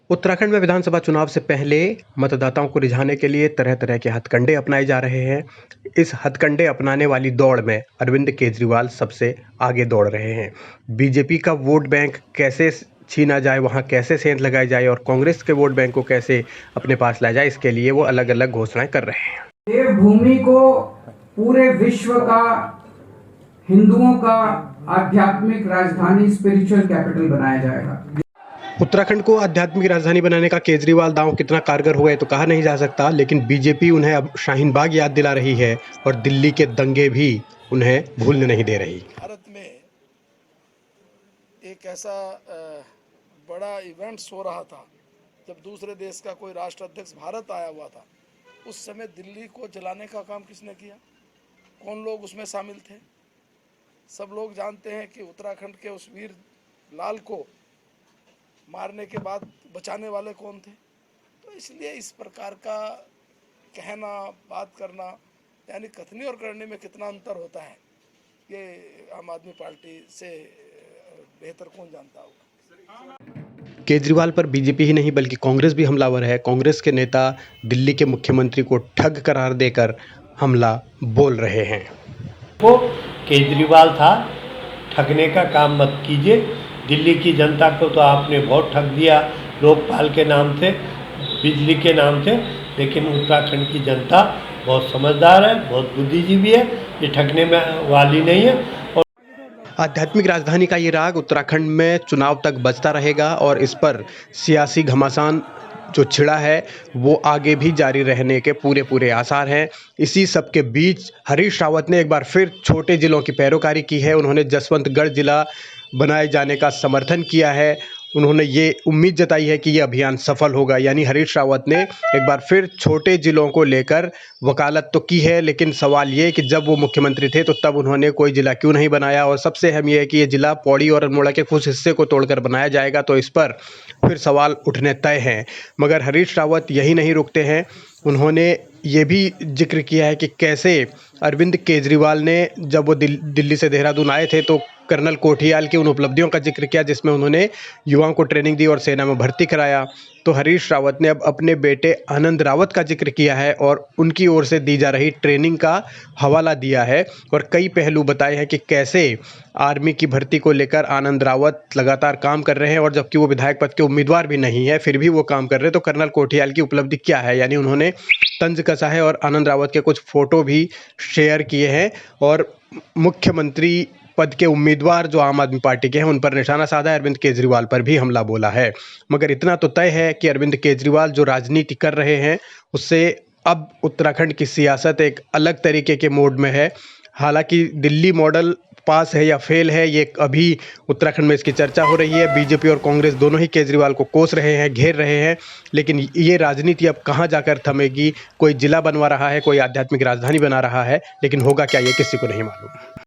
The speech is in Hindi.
उत्तराखंड में विधानसभा चुनाव से पहले मतदाताओं को रिझाने के लिए तरह तरह के हथकंडे अपनाए जा रहे हैं। इस हथकंडे अपनाने वाली दौड़ में अरविंद केजरीवाल सबसे आगे दौड़ रहे हैं। बीजेपी का वोट बैंक कैसे छीना जाए, वहां कैसे सेंध लगाई जाए और कांग्रेस के वोट बैंक को कैसे अपने पास लाया जाए, इसके लिए वो अलग अलग घोषणाएं कर रहे हैं। देवभूमि को पूरे विश्व का, हिंदुओं का आध्यात्मिक राजधानी, स्पिरिचुअल कैपिटल बनाया जाएगा। उत्तराखंड को आध्यात्मिक राजधानी बनाने का केजरीवाल दांव कितना कारगर हुआ है तो कहा नहीं जा सकता, लेकिन बीजेपी उन्हें अब शाहीन बाग याद दिला रही है और दिल्ली के दंगे भी उन्हें भूलने नहीं दे रही। भारत में एक ऐसा बड़ा इवेंट्स हो रहा था जब दूसरे देश का कोई राष्ट्राध्यक्ष भारत आया हुआ था। उस समय दिल्ली को जलाने का काम किसने किया? कौन लोग उसमें शामिल थे? सब लोग जानते हैं कि उत्तराखंड के उस वीर लाल को मारने के बाद बचाने वाले कौन थे। तो इसलिए इस प्रकार का कहना, बात करना, यानी कथनी और करने में कितना अंतर होता है, ये आम आदमी पार्टी से बेहतर कौन जानता होगा। केजरीवाल पर बीजेपी ही नहीं बल्कि कांग्रेस भी हमलावर है। कांग्रेस के नेता दिल्ली के मुख्यमंत्री को ठग करार देकर हमला बोल रहे हैं। वो केजरीवाल था, ठगने का काम मत कीजिए। दिल्ली की जनता को तो आपने बहुत ठग दिया, लोकपाल के नाम से, बिजली के नाम से, लेकिन उत्तराखंड की जनता बहुत समझदार है, बहुत बुद्धिजीवी है, ये ठगने में वाली नहीं है। और आध्यात्मिक राजधानी का ये राग उत्तराखंड में चुनाव तक बजता रहेगा और इस पर सियासी घमासान जो छिड़ा है वो आगे भी जारी रहने के पूरे आसार हैं। इसी सब के बीच हरीश रावत ने एक बार फिर छोटे जिलों की पैरोकारी की है। उन्होंने जसवंतगढ़ जिला बनाए जाने का समर्थन किया है। उन्होंने ये उम्मीद जताई है कि ये अभियान सफल होगा। यानी हरीश रावत ने एक बार फिर छोटे जिलों को लेकर वकालत तो की है, लेकिन सवाल ये कि जब वो मुख्यमंत्री थे तो तब उन्होंने कोई जिला क्यों नहीं बनाया। और सबसे अहम ये है कि ये जिला पौड़ी और अल्मोड़ा के कुछ हिस्से को तोड़कर बनाया जाएगा, तो इस पर फिर सवाल उठने तय हैं। मगर हरीश रावत यही नहीं रुकते हैं। उन्होंने ये भी जिक्र किया है कि कैसे अरविंद केजरीवाल ने जब वो दिल्ली से देहरादून आए थे तो कर्नल कोठियाल की उन उपलब्धियों का जिक्र किया जिसमें उन्होंने युवाओं को ट्रेनिंग दी और सेना में भर्ती कराया। तो हरीश रावत ने अब अपने बेटे आनंद रावत का जिक्र किया है और उनकी ओर से दी जा रही ट्रेनिंग का हवाला दिया है और कई पहलू बताए हैं कि कैसे आर्मी की भर्ती को लेकर आनंद रावत लगातार काम कर रहे हैं और जबकि वो विधायक पद के उम्मीदवार भी नहीं है फिर भी वो काम कर रहे हैं। तो कर्नल कोठियाल की उपलब्धि क्या है, यानी उन्होंने तंज कसा है और आनंद रावत के कुछ फोटो भी शेयर किए हैं और मुख्यमंत्री पद के उम्मीदवार जो आम आदमी पार्टी के हैं उन पर निशाना साधा है। अरविंद केजरीवाल पर भी हमला बोला है। मगर इतना तो तय है कि अरविंद केजरीवाल जो राजनीति कर रहे हैं उससे अब उत्तराखंड की सियासत एक अलग तरीके के मोड में है। हालांकि दिल्ली मॉडल पास है या फेल है, ये अभी उत्तराखंड में इसकी चर्चा हो रही है। बीजेपी और कांग्रेस दोनों ही केजरीवाल को कोस रहे हैं, घेर रहे हैं, लेकिन ये राजनीति अब कहां जाकर थमेगी। कोई जिला बनवा रहा है, कोई आध्यात्मिक राजधानी बना रहा है, लेकिन होगा क्या ये किसी को नहीं मालूम।